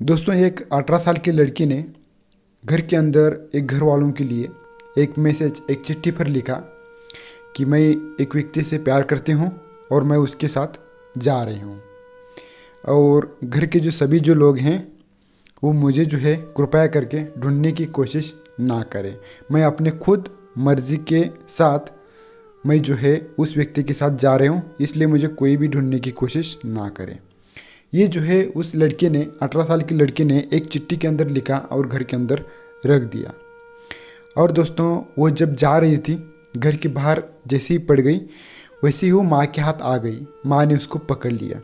दोस्तों, एक 18 साल की लड़की ने घर के अंदर एक घर वालों के लिए एक मैसेज, एक चिट्ठी पर लिखा कि मैं एक व्यक्ति से प्यार करती हूँ और मैं उसके साथ जा रही हूँ, और घर के जो सभी जो लोग हैं वो मुझे जो है कृपया करके ढूंढने की कोशिश ना करें। मैं अपने खुद मर्ज़ी के साथ मैं जो है उस व्यक्ति के साथ जा रही हूँ, इसलिए मुझे कोई भी ढूंढने की कोशिश ना करें। ये जो है उस लड़के ने, 18 साल की लड़की ने एक चिट्ठी के अंदर लिखा और घर के अंदर रख दिया। और दोस्तों, वो जब जा रही थी, घर के बाहर जैसे ही पड़ गई वैसे ही वो माँ के हाथ आ गई। माँ ने उसको पकड़ लिया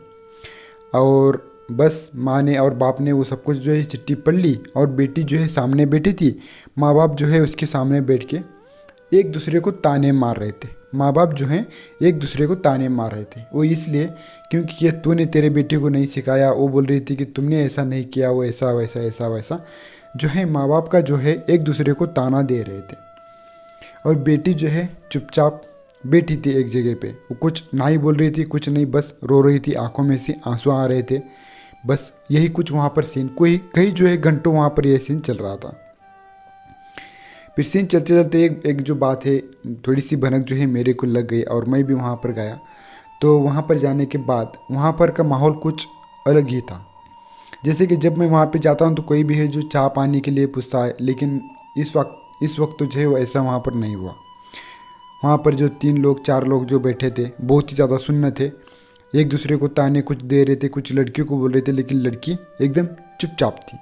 और बस माँ ने और बाप ने वो सब कुछ जो है चिट्ठी पढ़ ली, और बेटी जो है सामने बैठी थी। माँ बाप जो है उसके सामने बैठ के एक दूसरे को ताने मार रहे थे। माँ बाप जो हैं एक दूसरे को ताने मार रहे थे, वो इसलिए क्योंकि ये तूने तेरे बेटे को नहीं सिखाया। वो बोल रही थी कि तुमने ऐसा नहीं किया, वो ऐसा वैसा ऐसा वैसा जो है माँ बाप का जो है एक दूसरे को ताना दे रहे थे। और बेटी जो है चुपचाप बैठी थी एक जगह पे, वो कुछ ना ही बोल रही थी, कुछ नहीं, बस रो रही थी, आंखों में से आंसू आ रहे थे। बस यही कुछ वहाँ पर सीन, कोई कई जो है घंटों वहाँ पर यह सीन चल रहा था। फिर सीन चलते चलते एक जो बात है, थोड़ी सी भनक जो है मेरे को लग गई और मैं भी वहाँ पर गया। तो वहाँ पर जाने के बाद वहाँ पर का माहौल कुछ अलग ही था। जैसे कि जब मैं वहाँ पे जाता हूँ तो कोई भी है जो चाय पानी के लिए पूछता है, लेकिन इस वक्त तो जो है वो ऐसा वहाँ पर नहीं हुआ। वहाँ पर जो 3 लोग 4 लोग जो बैठे थे बहुत ही ज़्यादा सुन्न थे, एक दूसरे को ताने कुछ दे रहे थे, कुछ लड़कियों को बोल रहे थे, लेकिन लड़की एकदम चुपचाप थी,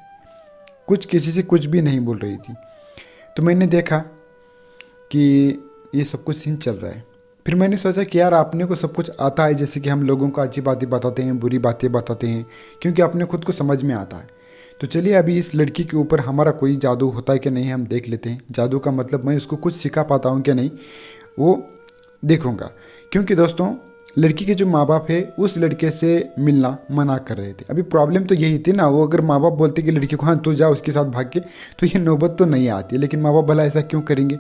कुछ किसी से कुछ भी नहीं बोल रही थी। तो मैंने देखा कि ये सब कुछ सीन चल रहा है। फिर मैंने सोचा कि यार अपने को सब कुछ आता है, जैसे कि हम लोगों को अच्छी बातें बताते हैं, बुरी बातें बताते हैं, क्योंकि अपने खुद को समझ में आता है। तो चलिए अभी इस लड़की के ऊपर हमारा कोई जादू होता है कि नहीं हम देख लेते हैं। जादू का मतलब मैं उसको कुछ सिखा पाता हूँ कि नहीं वो देखूँगा। क्योंकि दोस्तों, लड़की के जो माँ बाप है उस लड़के से मिलना मना कर रहे थे। अभी प्रॉब्लम तो यही थी ना, वो अगर माँ बाप बोलते कि लड़की को हाँ तू जा उसके साथ भाग के, तो ये नौबत तो नहीं आती। लेकिन माँ बाप भला ऐसा क्यों करेंगे?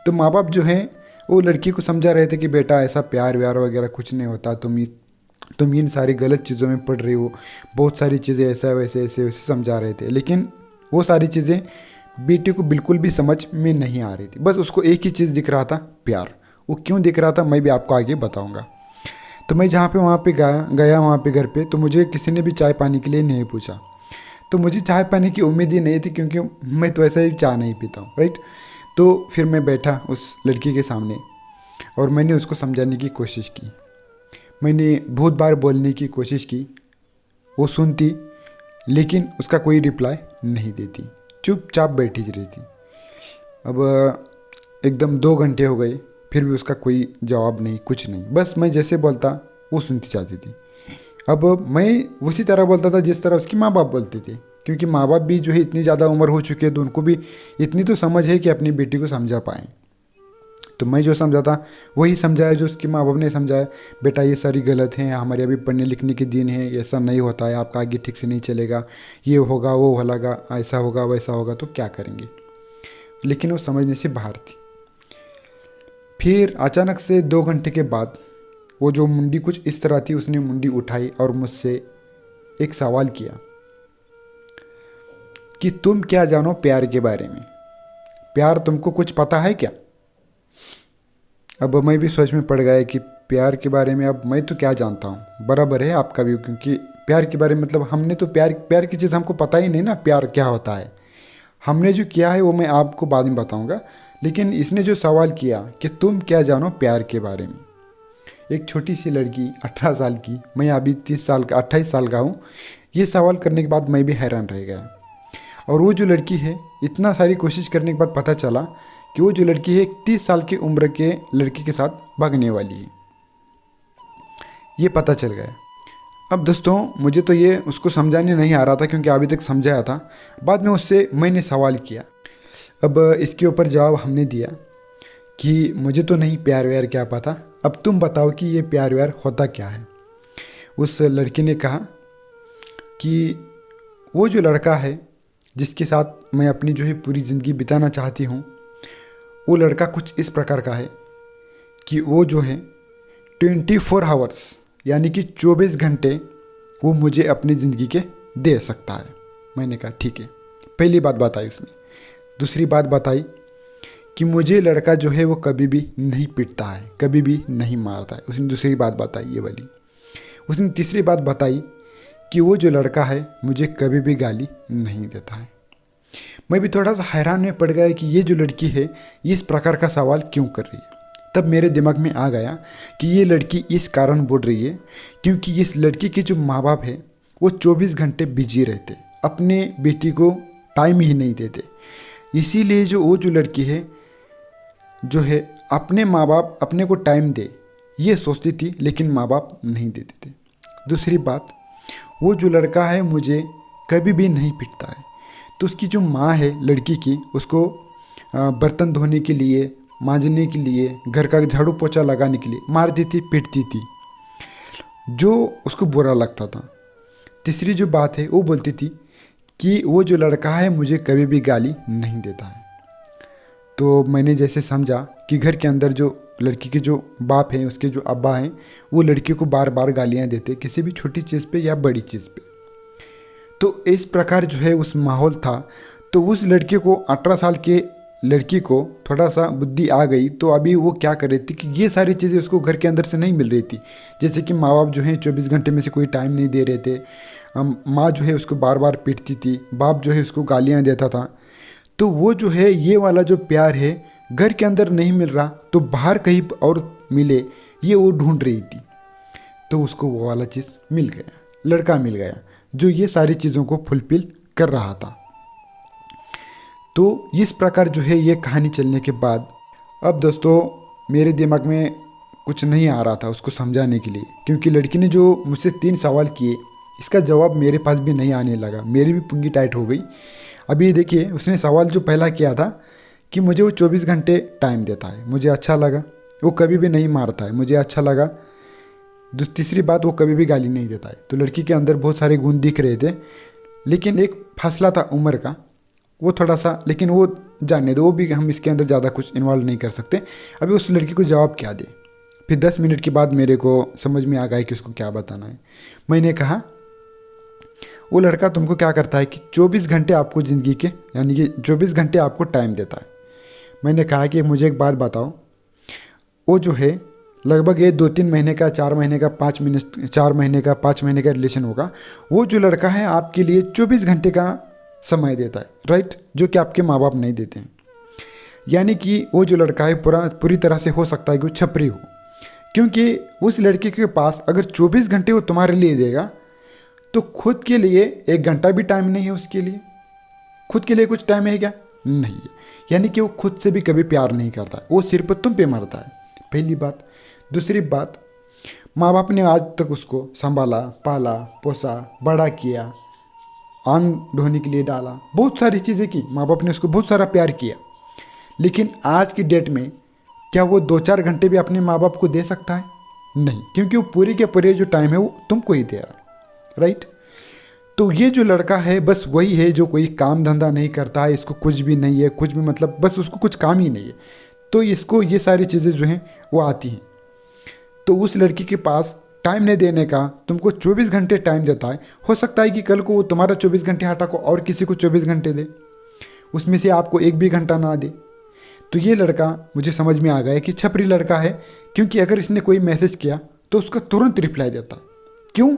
तो माँ बाप जो हैं वो लड़की को समझा रहे थे कि बेटा ऐसा प्यार व्यार वगैरह कुछ नहीं होता, तुम इन सारी गलत चीज़ों में पड़ रही हो, बहुत सारी चीज़ें ऐसा वैसे ऐसे वैसे समझा रहे थे। लेकिन वो सारी चीज़ें बेटी को बिल्कुल भी समझ में नहीं आ रही थी। बस उसको एक ही चीज़ दिख रहा था, प्यार। वो क्यों दिख रहा था मैं भी आपको आगे बताऊँगा। तो मैं जहाँ पे वहाँ पे गया वहाँ पे घर पे, तो मुझे किसी ने भी चाय पानी के लिए नहीं पूछा। तो मुझे चाय पानी की उम्मीद ही नहीं थी, क्योंकि मैं तो ऐसा ही चाय नहीं पीता हूँ, राइट। तो फिर मैं बैठा उस लड़की के सामने और मैंने उसको समझाने की कोशिश की। मैंने बहुत बार बोलने की कोशिश की, वो सुनती लेकिन उसका कोई रिप्लाई नहीं देती, चुपचाप बैठी रही थी। अब एकदम 2 घंटे हो गए, फिर भी उसका कोई जवाब नहीं, कुछ नहीं। बस मैं जैसे बोलता वो सुनती जाती थी। अब मैं उसी तरह बोलता था जिस तरह उसकी माँ बाप बोलते थे, क्योंकि माँ बाप भी जो है इतनी ज़्यादा उम्र हो चुकी है तो उनको भी इतनी तो समझ है कि अपनी बेटी को समझा पाएँ। तो मैं जो समझाता वही समझाया जो उसके माँ बाप ने समझाया। बेटा ये सारी गलत हैं, हमारे अभी पढ़ने लिखने के दिन है, ऐसा नहीं होता है, आपका आगे ठीक से नहीं चलेगा, ये होगा वो होगा, ऐसा होगा वैसा होगा, तो क्या करेंगे। लेकिन वो समझने से बाहर थी। फिर अचानक से 2 घंटे के बाद वो जो मुंडी कुछ इस तरह थी, उसने मुंडी उठाई और मुझसे एक सवाल किया कि तुम क्या जानो प्यार के बारे में? प्यार तुमको कुछ पता है क्या? अब मैं भी सोच में पड़ गया कि प्यार के बारे में अब मैं तो क्या जानता हूँ, बराबर है आपका भी, क्योंकि प्यार के बारे में मतलब हमने तो प्यार की चीज़ हमको पता ही नहीं ना, प्यार क्या होता है। हमने जो किया है वो मैं आपको बाद में बताऊँगा। लेकिन इसने जो सवाल किया कि तुम क्या जानो प्यार के बारे में, एक छोटी सी लड़की 18 साल की, मैं अभी 28 साल का हूँ, ये सवाल करने के बाद मैं भी हैरान रह गया। और वो जो लड़की है, इतना सारी कोशिश करने के बाद पता चला कि वो जो लड़की है 30 साल की उम्र के लड़के के साथ भागने वाली है, ये पता चल गया। अब दोस्तों, मुझे तो ये उसको समझाने नहीं आ रहा था, क्योंकि अभी तक समझाया था। बाद में उससे मैंने सवाल किया। अब इसके ऊपर जवाब हमने दिया कि मुझे तो नहीं प्यार व्यार क्या पता, अब तुम बताओ कि ये प्यार व्यार होता क्या है। उस लड़की ने कहा कि वो जो लड़का है जिसके साथ मैं अपनी जो है पूरी ज़िंदगी बिताना चाहती हूँ, वो लड़का कुछ इस प्रकार का है कि वो जो है 24 आवर्स यानी कि 24 घंटे वो मुझे अपनी ज़िंदगी के दे सकता है। मैंने कहा ठीक है। पहली बात बताई उसने। दूसरी बात बताई कि मुझे लड़का जो है वो कभी भी नहीं पीटता है, कभी भी नहीं मारता है। उसने दूसरी बात बताई ये वाली। उसने तीसरी बात बताई कि वो जो लड़का है मुझे कभी भी गाली नहीं देता है। मैं भी थोड़ा सा हैरान में पड़ गया कि ये जो लड़की है इस प्रकार का सवाल क्यों कर रही है। तब मेरे दिमाग में आ गया कि ये लड़की इस कारण बोल रही है क्योंकि इस लड़की के जो माँ बाप है वो 24 घंटे बिजी रहते, अपने बेटी को टाइम ही नहीं देते। इसीलिए वो जो लड़की है जो है अपने माँ बाप अपने को टाइम दे ये सोचती थी, लेकिन माँ बाप नहीं देते थे। दूसरी बात, वो जो लड़का है मुझे कभी भी नहीं पीटता है, तो उसकी जो माँ है लड़की की उसको बर्तन धोने के लिए, मांजने के लिए, घर का झाड़ू पोछा लगाने के लिए मारती थी, पीटती थी, जो उसको बुरा लगता था। तीसरी जो बात है वो बोलती थी कि वो जो लड़का है मुझे कभी भी गाली नहीं देता है। तो मैंने जैसे समझा कि घर के अंदर जो लड़की के जो बाप हैं, उसके जो अब्बा हैं, वो लड़की को बार बार गालियाँ देते किसी भी छोटी चीज़ पे या बड़ी चीज़ पे। तो इस प्रकार जो है उस माहौल था। तो उस लड़के को 18 साल के लड़की को थोड़ा सा बुद्धि आ गई। तो अभी वो क्या कर रही थी कि ये सारी चीज़ें उसको घर के अंदर से नहीं मिल रही थी। जैसे कि माँ बाप जो हैं 24 घंटे में से कोई टाइम नहीं दे रहे थे, माँ जो है उसको बार बार पीटती थी, बाप जो है उसको गालियाँ देता था। तो वो जो है ये वाला जो प्यार है घर के अंदर नहीं मिल रहा तो बाहर कहीं और मिले, ये वो ढूंढ रही थी। तो उसको वो वाला चीज़ मिल गया, लड़का मिल गया जो ये सारी चीज़ों को फुलफिल कर रहा था। तो इस प्रकार जो है ये कहानी चलने के बाद अब दोस्तों मेरे दिमाग में कुछ नहीं आ रहा था उसको समझाने के लिए, क्योंकि लड़की ने जो मुझसे 3 सवाल किए इसका जवाब मेरे पास भी नहीं आने लगा। मेरी भी पुंगी टाइट हो गई। अभी देखिए उसने सवाल जो पहला किया था कि मुझे वो 24 घंटे टाइम देता है, मुझे अच्छा लगा। वो कभी भी नहीं मारता है, मुझे अच्छा लगा। तीसरी बात, वो कभी भी गाली नहीं देता है। तो लड़की के अंदर बहुत सारे गुण दिख रहे थे, लेकिन एक फासला था उम्र का, वो थोड़ा सा, लेकिन वो जाने दो, वो भी हम इसके अंदर ज़्यादा कुछ इन्वॉल्व नहीं कर सकते। अभी उस लड़की को जवाब क्या दे। फिर 10 मिनट के बाद मेरे को समझ में आ गया कि उसको क्या बताना है। मैंने कहा वो लड़का तुमको क्या करता है कि 24 घंटे आपको ज़िंदगी के, यानी कि 24 घंटे आपको टाइम देता है। मैंने कहा कि मुझे एक बात बताओ, वो जो है लगभग ये 2-3 महीने का, 4 महीने का, 4 महीने का, 5 महीने का रिलेशन होगा। वो जो लड़का है आपके लिए 24 घंटे का समय देता है, राइट, जो कि आपके माँ बाप नहीं देते हैं। यानी कि वो जो लड़का है पूरी तरह से हो सकता है कि वो छपरी हो, क्योंकि उस लड़के के पास अगर 24 घंटे वो तुम्हारे लिए देगा तो खुद के लिए 1 घंटा भी टाइम नहीं है उसके लिए। खुद के लिए कुछ टाइम है क्या? नहीं है। यानी कि वो खुद से भी कभी प्यार नहीं करता है, वो सिर्फ तुम पे मरता है, पहली बात। दूसरी बात, माँ बाप ने आज तक उसको संभाला, पाला, पोसा, बड़ा किया, आंग ढोने के लिए डाला, बहुत सारी चीज़ें की, माँ बाप ने उसको बहुत सारा प्यार किया। लेकिन आज की डेट में क्या वो 2-4 घंटे भी अपने माँ बाप को दे सकता है? नहीं, क्योंकि वो पूरे के पूरे जो टाइम है वो तुमको ही दे रहा, राइट। तो ये जो लड़का है बस वही है जो कोई काम धंधा नहीं करता है, इसको कुछ भी नहीं है, कुछ भी मतलब बस उसको कुछ काम ही नहीं है, तो इसको ये सारी चीज़ें जो हैं वो आती हैं। तो उस लड़की के पास टाइम नहीं देने का, तुमको 24 घंटे टाइम देता है। हो सकता है कि कल को वो तुम्हारा 24 घंटे हटा को और किसी को 24 घंटे दे, उसमें से आपको 1 भी घंटा ना दे। तो ये लड़का मुझे समझ में आ गया कि छपरी लड़का है, क्योंकि अगर इसने कोई मैसेज किया तो उसका तुरंत रिप्लाई देता। क्यों?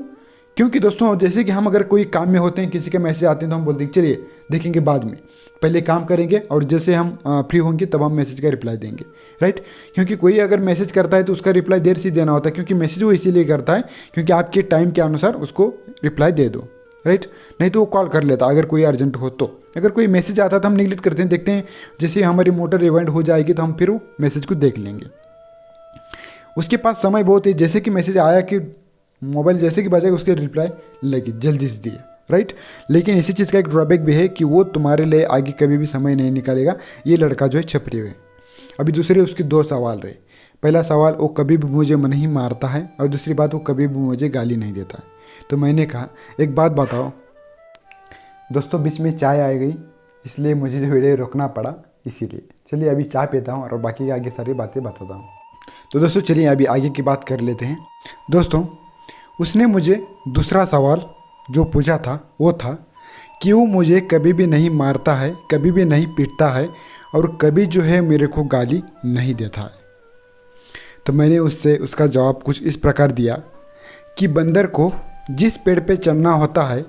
क्योंकि दोस्तों जैसे कि हम अगर कोई काम में होते हैं, किसी के मैसेज आते हैं तो हम बोलते हैं चलिए देखेंगे बाद में, पहले काम करेंगे और जैसे हम फ्री होंगे तब हम मैसेज का रिप्लाई देंगे, राइट। क्योंकि कोई अगर मैसेज करता है तो उसका रिप्लाई देर से देना होता है, क्योंकि मैसेज वो इसीलिए करता है क्योंकि आपके टाइम के अनुसार उसको रिप्लाई दे दो, राइट। नहीं तो वो कॉल कर लेता अगर कोई अर्जेंट हो तो। अगर कोई मैसेज आता है तो हम निगलेक्ट करते हैं, देखते हैं जैसे हमारी मोटर रिवाइंड हो जाएगी तो हम फिर वो मैसेज को देख लेंगे। उसके पास समय बहुत है, जैसे कि मैसेज आया कि मोबाइल जैसे कि बजेगा उसके रिप्लाई लगी, जल्दी से दिए, राइट। लेकिन इसी चीज़ का एक ड्रॉबैक भी है कि वो तुम्हारे लिए आगे कभी भी समय नहीं निकालेगा। ये लड़का जो है छपरी हुए। अभी दूसरे उसके 2 सवाल रहे। पहला सवाल, वो कभी भी मुझे नहीं मारता है, और दूसरी बात, वो कभी भी मुझे गाली नहीं देता है। तो मैंने कहा एक बात बताओ दोस्तों, बीच में चाय आ गई इसलिए मुझे जो वीडियो रोकना पड़ा, इसीलिए। चलिए अभी चाय पीता हूँ और बाकी आगे सारी बातें बताता हूँ। तो दोस्तों चलिए अभी आगे की बात कर लेते हैं। दोस्तों उसने मुझे दूसरा सवाल जो पूछा था वो था कि वो मुझे कभी भी नहीं मारता है, कभी भी नहीं पीटता है और कभी जो है मेरे को गाली नहीं देता है। तो मैंने उससे उसका जवाब कुछ इस प्रकार दिया कि बंदर को जिस पेड़ पे चढ़ना होता है,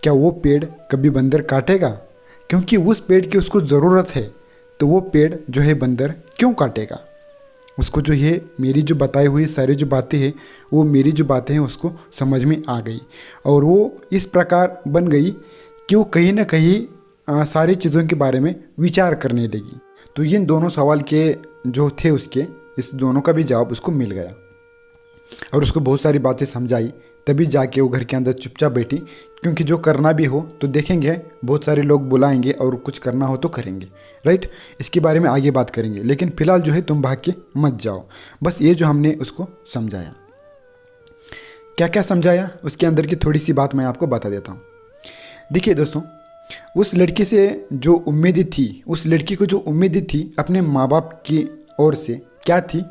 क्या वो पेड़ कभी बंदर काटेगा? क्योंकि उस पेड़ की उसको ज़रूरत है, तो वो पेड़ जो है बंदर क्यों काटेगा? उसको जो है मेरी जो बताई हुई सारी जो बातें हैं, वो मेरी जो बातें हैं उसको समझ में आ गई और वो इस प्रकार बन गई कि वो कहीं ना कहीं सारी चीज़ों के बारे में विचार करने लगी। तो इन दोनों सवाल के जो थे उसके, इस दोनों का भी जवाब उसको मिल गया और उसको बहुत सारी बातें समझाई, तभी जाके वो घर के अंदर चुपचाप बैठी। क्योंकि जो करना भी हो तो देखेंगे, बहुत सारे लोग बुलाएंगे और कुछ करना हो तो करेंगे, राइट। इसके बारे में आगे बात करेंगे, लेकिन फिलहाल जो है तुम भाग के मत जाओ। बस ये जो हमने उसको समझाया, क्या क्या समझाया उसके अंदर की थोड़ी सी बात मैं आपको बता देता हूँ। देखिए दोस्तों, उस लड़की से जो उम्मीदें थी, उस लड़की को जो उम्मीदें थी अपने माँ बाप की ओर से, क्या थी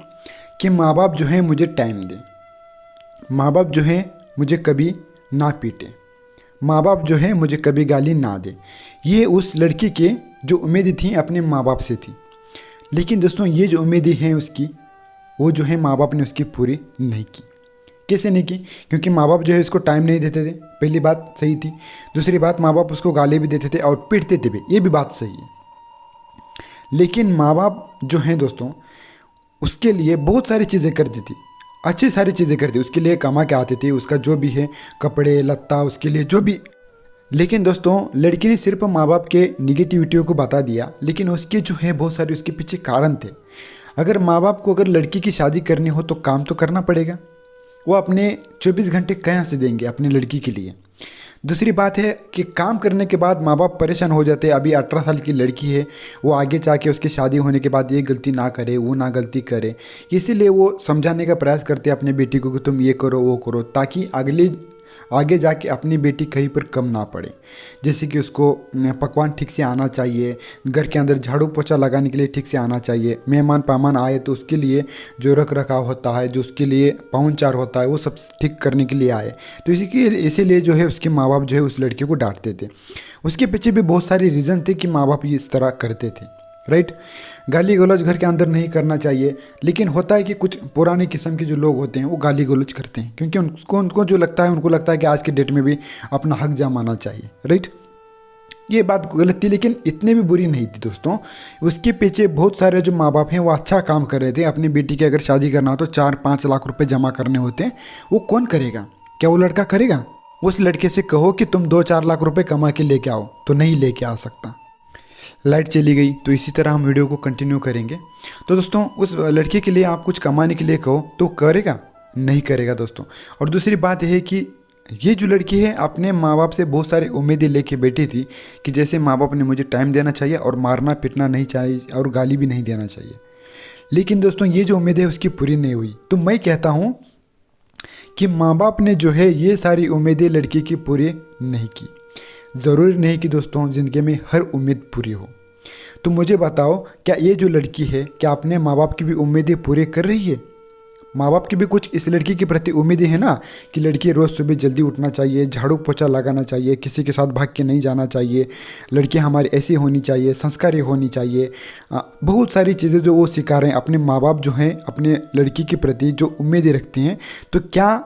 कि माँ बाप जो है मुझे टाइम दें, माँ बाप जो है मुझे कभी ना पीटे, माँ बाप जो है मुझे कभी गाली ना दे। ये उस लड़की के जो उम्मीदें थी अपने माँ बाप से थी। लेकिन दोस्तों ये जो उम्मीदें हैं उसकी, वो जो है माँ बाप ने उसकी पूरी नहीं की। कैसे नहीं की? क्योंकि माँ बाप जो है उसको टाइम नहीं देते थे, पहली बात सही थी। दूसरी बात, माँ बाप उसको गाली भी देते थे और पीटते थे भी, ये भी बात सही है। लेकिन माँ बाप जो हैं दोस्तों, उसके लिए बहुत सारी चीज़ें करती थी, अच्छी सारी चीज़ें करती, उसके लिए कमा के आते थे, उसका जो भी है कपड़े लत्ता, उसके लिए जो भी। लेकिन दोस्तों लड़की ने सिर्फ माँ बाप के निगेटिविटियों को बता दिया, लेकिन उसके जो है बहुत सारे उसके पीछे कारण थे। अगर माँ बाप को अगर लड़की की शादी करनी हो तो काम तो करना पड़ेगा, वो अपने 24 घंटे कहाँ से देंगे अपनी लड़की के लिए। दूसरी बात है कि काम करने के बाद माँ बाप परेशान हो जाते हैं। अभी 18 साल की लड़की है, वो आगे जाके उसकी शादी होने के बाद ये गलती ना करे, वो ना गलती करे, इसीलिए वो समझाने का प्रयास करते हैं अपने बेटी को कि तुम ये करो वो करो, ताकि आगे जाके अपनी बेटी कहीं पर कम ना पड़े। जैसे कि उसको पकवान ठीक से आना चाहिए, घर के अंदर झाड़ू पोछा लगाने के लिए ठीक से आना चाहिए, मेहमान पामान आए तो उसके लिए जो रख रखाव होता है, जो उसके लिए पाहुनचार होता है, वो सब ठीक करने के लिए आए। तो इसीलिए जो है उसके माँ बाप जो है उस लड़की को डांटते थे। उसके पीछे भी बहुत सारे रीज़न थे कि माँ बाप इस तरह करते थे, राइट। गाली गलौज घर के अंदर नहीं करना चाहिए, लेकिन होता है कि कुछ पुराने किस्म के जो लोग होते हैं वो गाली गलौज करते हैं, क्योंकि उनको जो लगता है, उनको लगता है कि आज के डेट में भी अपना हक जमाना चाहिए, राइट। ये बात गलत थी, लेकिन इतनी भी बुरी नहीं थी दोस्तों। उसके पीछे बहुत सारे जो माँ बाप हैं वो अच्छा काम कर रहे थे। अपनी बेटी की अगर शादी करना हो तो 4-5 लाख रुपए जमा करने होते हैं, वो कौन करेगा? क्या वो लड़का करेगा? उस लड़के से कहो कि तुम 2-4 लाख रुपए कमा के लेके आओ, तो नहीं लेके आ सकता। लाइट चली गई, तो इसी तरह हम वीडियो को कंटिन्यू करेंगे। तो दोस्तों उस लड़के के लिए आप कुछ कमाने के लिए कहो तो करेगा? नहीं करेगा दोस्तों। और दूसरी बात यह है कि ये जो लड़की है अपने माँ बाप से बहुत सारी उम्मीदें लेके बैठी थी कि जैसे माँ बाप ने मुझे टाइम देना चाहिए और मारना पीटना नहीं चाहिए और गाली भी नहीं देना चाहिए। लेकिन दोस्तों ये जो उम्मीद है उसकी पूरी नहीं हुई। तो मैं कहता हूँ कि माँ बाप ने जो है ये सारी उम्मीदें लड़की की पूरी नहीं की। ज़रूरी नहीं कि दोस्तों ज़िंदगी में हर उम्मीद पूरी हो। तो मुझे बताओ, क्या ये जो लड़की है क्या अपने माँ बाप की भी उम्मीदें पूरी कर रही है? माँ बाप की भी कुछ इस लड़की के प्रति उम्मीदें हैं ना, कि लड़की रोज़ सुबह जल्दी उठना चाहिए, झाड़ू पोछा लगाना चाहिए, किसी के साथ भाग के नहीं जाना चाहिए, लड़की हमारी ऐसी होनी चाहिए, संस्कारी होनी चाहिए। बहुत सारी चीज़ें जो वो सिखा रहे हैं अपने माँ बाप जो हैं अपने लड़की के प्रति जो उम्मीदें रखते हैं। तो क्या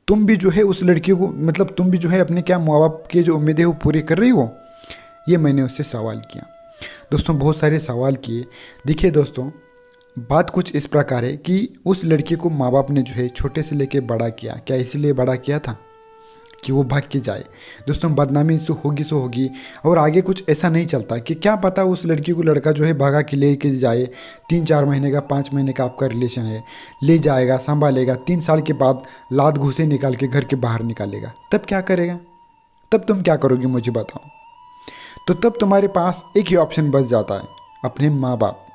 तुम भी जो है उस लड़की को, मतलब तुम भी जो है अपने क्या माँ बाप की जो उम्मीदें वो पूरी कर रही हो? ये मैंने उससे सवाल किया। दोस्तों बहुत सारे सवाल किए। देखिए दोस्तों, बात कुछ इस प्रकार है कि उस लड़की को माँ बाप ने जो है छोटे से लेके बड़ा किया। क्या इसीलिए बड़ा किया था कि वो भाग के जाए? दोस्तों बदनामी सो होगी और आगे कुछ ऐसा नहीं चलता कि क्या पता उस लड़की को लड़का जो है भागा के ले के जाए। 3-4 महीने का 5 महीने का आपका रिलेशन है, ले जाएगा, संभालेगा, 3 साल के बाद लात घूसे निकाल के घर के बाहर निकालेगा, तब क्या करेगा? तब तुम क्या करोगे मुझे बताओ। तो तब तुम्हारे पास एक ही ऑप्शन बच जाता है, अपने माँ बाप।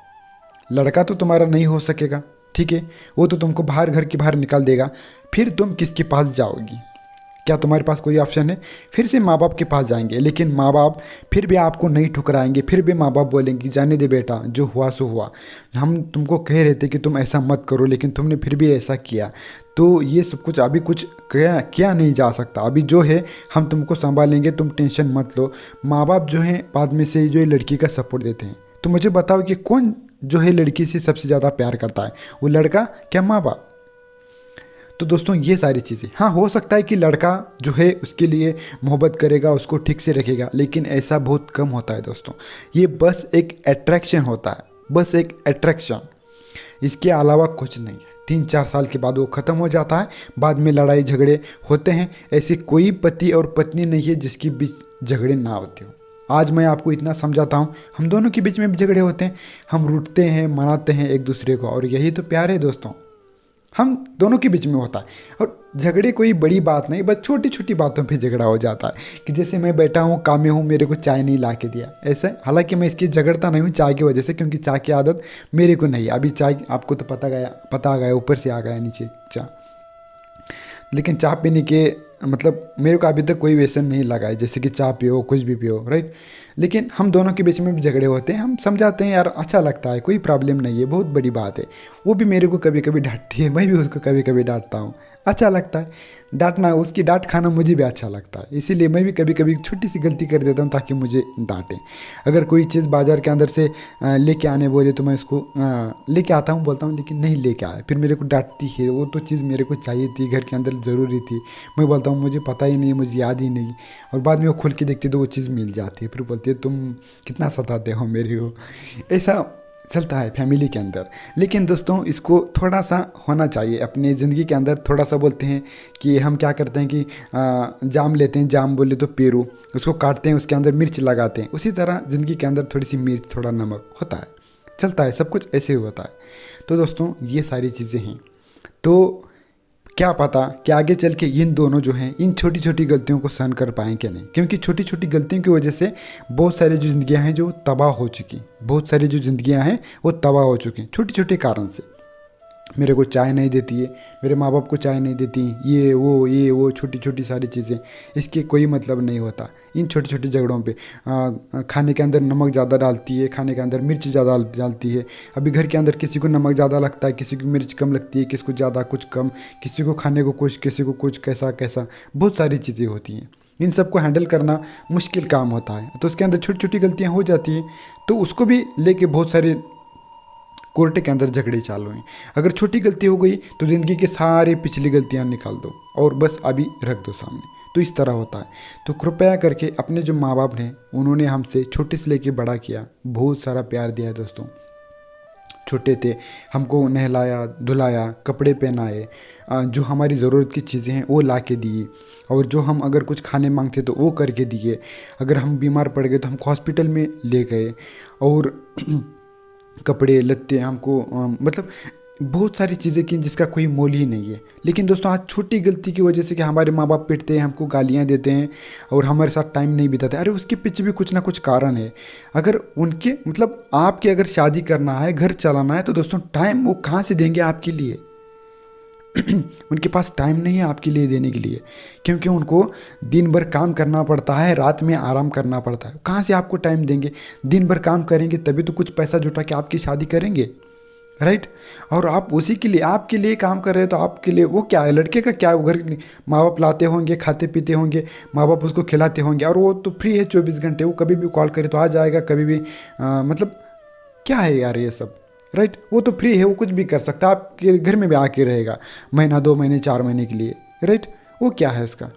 लड़का तो तुम्हारा नहीं हो सकेगा, ठीक है, वो तो तुमको बाहर घर के बाहर निकाल देगा। फिर तुम किसके पास जाओगी? क्या तुम्हारे पास कोई ऑप्शन है? फिर से माँ बाप के पास जाएंगे, लेकिन माँ बाप फिर भी आपको नहीं ठुकराएंगे। फिर भी माँ बाप बोलेंगे जाने दे बेटा, जो हुआ सो हुआ। हम तुमको कह रहे थे कि तुम ऐसा मत करो, लेकिन तुमने फिर भी ऐसा किया। तो ये सब कुछ अभी कुछ किया किया नहीं जा सकता। अभी जो है हम तुमको संभालेंगे, तुम टेंशन मत लो। माँ बाप जो हैं बाद में से जो है लड़की का सपोर्ट देते हैं। तो मुझे बताओ कि कौन जो है लड़की से सबसे ज़्यादा प्यार करता है, वो लड़का क्या माँ बाप? तो दोस्तों ये सारी चीज़ें, हाँ हो सकता है कि लड़का जो है उसके लिए मोहब्बत करेगा, उसको ठीक से रखेगा, लेकिन ऐसा बहुत कम होता है दोस्तों। ये बस एक अट्रैक्शन होता है, बस एक अट्रैक्शन, इसके अलावा कुछ नहीं है। 3-4 साल के बाद वो ख़त्म हो जाता है, बाद में लड़ाई झगड़े होते हैं। ऐसे कोई पति और पत्नी नहीं है जिसके बीच झगड़े ना होते हो। आज मैं आपको इतना समझाता हूँ, हम दोनों के बीच में भी झगड़े होते हैं, हम रूठते हैं, मनाते हैं एक दूसरे को, और यही तो प्यार है दोस्तों। हम दोनों के बीच में होता है। और झगड़े कोई बड़ी बात नहीं, बस छोटी छोटी बातों पे झगड़ा हो जाता है कि जैसे मैं बैठा हूँ काम में हूँ, मेरे को चाय नहीं ला के दिया, ऐसे। हालांकि मैं इसकी झगड़ता नहीं हूँ चाय की वजह से, क्योंकि चाय की आदत मेरे को नहीं है। अभी चाय आपको तो पता आ गया, ऊपर से आ गया नीचे चाय। लेकिन चाय पीने के मतलब मेरे को अभी तक कोई व्यसन नहीं लगा है, जैसे कि चाय पियो कुछ भी पियो, राइट। लेकिन हम दोनों के बीच में भी झगड़े होते हैं, हम समझाते हैं यार, अच्छा लगता है, कोई प्रॉब्लम नहीं है, बहुत बड़ी बात है। वो भी मेरे को कभी कभी डांटती है, मैं भी उसको कभी कभी डांटता हूँ, अच्छा लगता है डांटना, उसकी डांट खाना मुझे भी अच्छा लगता है। इसीलिए मैं भी कभी कभी छोटी सी गलती कर देता हूँ ताकि मुझे डांटें। अगर कोई चीज़ बाज़ार के अंदर से लेके आने बोले तो मैं उसको लेके आता हूँ, बोलता हूँ लेकिन नहीं लेके आया, फिर मेरे को डांटती है। वो तो चीज़ मेरे को चाहिए थी, घर के अंदर ज़रूरी थी, मैं बोलता हूँ मुझे पता ही नहीं, मुझे याद ही नहीं। और बाद में वो खोल के देखती तो वो चीज़ मिल जाती है, फिर बोलती है तुम कितना सताते हो मेरे को। ऐसा चलता है फैमिली के अंदर। लेकिन दोस्तों इसको थोड़ा सा होना चाहिए अपनी ज़िंदगी के अंदर। थोड़ा सा बोलते हैं कि हम क्या करते हैं कि जाम लेते हैं, जाम बोले तो पेरू, उसको काटते हैं, उसके अंदर मिर्च लगाते हैं। उसी तरह ज़िंदगी के अंदर थोड़ी सी मिर्च, थोड़ा नमक होता है, चलता है, सब कुछ ऐसे ही होता है। तो दोस्तों ये सारी चीज़ें हैं। तो क्या पता कि आगे चल के इन दोनों जो हैं इन छोटी छोटी गलतियों को सहन कर पाएँ कि नहीं, क्योंकि छोटी छोटी गलतियों की वजह से बहुत सारी जो ज़िंदगियाँ हैं जो तबाह हो चुकी, बहुत सारी जो ज़िंदगियाँ हैं वो तबाह हो चुकी छोटे छोटे कारण से। मेरे को चाय नहीं देती है, मेरे माँ बाप को चाय नहीं देती, ये वो छोटी छोटी सारी चीज़ें, इसके कोई मतलब नहीं होता इन छोटे छोटे झगड़ों पे। खाने के अंदर नमक ज़्यादा डालती है, खाने के अंदर मिर्च ज़्यादा डालती है। अभी घर के अंदर किसी को नमक ज़्यादा लगता है, किसी को मिर्च कम लगती है, किसी को ज़्यादा कुछ कम, किसी को खाने को कुछ, किसी को कुछ, कैसा कैसा, बहुत सारी चीज़ें होती हैं। इन सबको हैंडल करना मुश्किल काम होता है, तो उसके अंदर छोटी छोटी गलतियाँ हो जाती हैं। तो उसको भी लेके बहुत सारे कोर्ट के अंदर झगड़े चालू हैं। अगर छोटी गलती हो गई तो ज़िंदगी के सारे पिछली गलतियां निकाल दो और बस अभी रख दो सामने। तो इस तरह होता है। तो कृपया करके अपने जो माँ बाप हैं उन्होंने हमसे छोटे से लेके बड़ा किया, बहुत सारा प्यार दिया है दोस्तों। छोटे थे हमको नहलाया धुलाया, कपड़े पहनाए, जो हमारी ज़रूरत की चीज़ें हैं वो ला के दिए, और जो हम अगर कुछ खाने मांगते तो वो करके दिए। अगर हम बीमार पड़ गए तो हमको हॉस्पिटल में ले गए, और कपड़े लत्ते हमको मतलब बहुत सारी चीज़ें की जिसका कोई मोल ही नहीं है। लेकिन दोस्तों आज छोटी गलती की वजह से कि हमारे माँ बाप पिटते हैं, हमको गालियाँ देते हैं और हमारे साथ टाइम नहीं बिताते, अरे उसके पीछे भी कुछ ना कुछ कारण है। अगर उनके मतलब आपके अगर शादी करना है, घर चलाना है, तो दोस्तों टाइम वो कहाँ से देंगे आपके लिए? उनके पास टाइम नहीं है आपके लिए देने के लिए, क्योंकि उनको दिन भर काम करना पड़ता है, रात में आराम करना पड़ता है। कहाँ से आपको टाइम देंगे? दिन भर काम करेंगे तभी तो कुछ पैसा जुटा के आपकी शादी करेंगे, राइट। और आप उसी के लिए, आपके लिए काम कर रहे हो, तो आपके लिए वो क्या है? लड़के का क्या है? वो घर माँ बाप लाते होंगे, खाते पीते होंगे, माँ बाप उसको खिलाते होंगे, और वो तो फ्री है 24 घंटे, वो कभी भी कॉल करे तो आ जाएगा, कभी भी मतलब क्या है यार ये सब, राइट। वो तो फ्री है, वो कुछ भी कर सकता है, आपके घर में भी आके रहेगा महीना 2 महीने 4 महीने के लिए, राइट। वो क्या है उसका?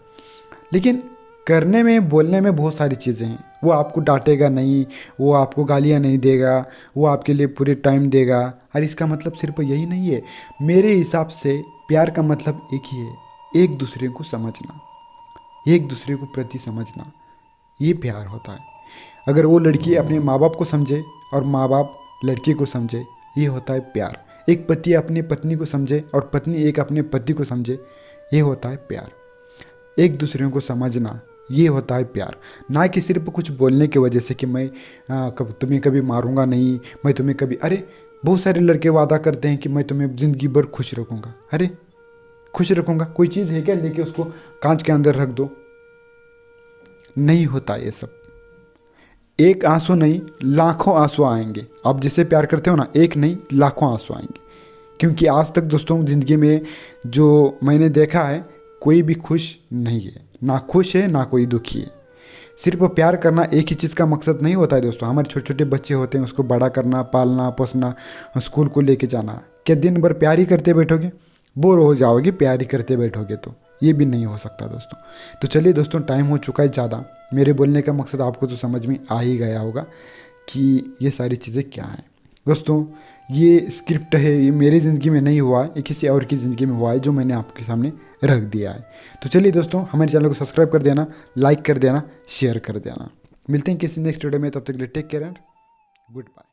लेकिन करने में बोलने में बहुत सारी चीज़ें हैं। वो आपको डांटेगा नहीं, वो आपको गालियाँ नहीं देगा, वो आपके लिए पूरे टाइम देगा। और इसका मतलब सिर्फ यही नहीं है, मेरे हिसाब से प्यार का मतलब एक ही है, एक दूसरे को समझना, एक दूसरे को प्रति समझना, ये प्यार होता है। अगर वो लड़की अपने माँ बाप को समझे और माँ बाप लड़की को समझे, ये होता है प्यार। एक पति अपनी पत्नी को समझे और पत्नी एक अपने पति को समझे, ये होता है प्यार। एक दूसरे को समझना, ये होता है प्यार। ना कि सिर्फ कुछ बोलने की वजह से कि मैं तुम्हें कभी मारूंगा नहीं, मैं तुम्हें कभी, अरे बहुत सारे लड़के वादा करते हैं कि मैं तुम्हें ज़िंदगी भर खुश रखूंगा। अरे खुश रखूँगा। कोई चीज़ है क्या लेके उसको कांच के अंदर रख दो, नहीं होता ये सब। एक आंसू नहीं, लाखों आंसू आएंगे। आप जिससे प्यार करते हो ना, एक नहीं लाखों आंसू आएंगे। क्योंकि आज तक दोस्तों ज़िंदगी में जो मैंने देखा है, कोई भी खुश नहीं है, ना खुश है ना कोई दुखी है। सिर्फ प्यार करना एक ही चीज़ का मकसद नहीं होता है दोस्तों। हमारे छोटे छोटे बच्चे होते हैं, उसको बड़ा करना, पालना पोसना, स्कूल को लेके जाना। क्या दिन भर प्यार ही करते बैठोगे? बोर हो जाओगे प्यार ही करते बैठोगे तो। ये भी नहीं हो सकता दोस्तों। तो चलिए दोस्तों, टाइम हो चुका है ज़्यादा। मेरे बोलने का मकसद आपको तो समझ में आ ही गया होगा कि ये सारी चीज़ें क्या हैं दोस्तों। ये स्क्रिप्ट है, ये मेरी ज़िंदगी में नहीं हुआ है, ये किसी और की ज़िंदगी में हुआ है जो मैंने आपके सामने रख दिया है। तो चलिए दोस्तों, हमारे चैनल को सब्सक्राइब कर देना, लाइक कर देना, शेयर कर देना। मिलते हैं किसी नेक्स्ट वीडियो में, तब तक के लिए take care and good bye.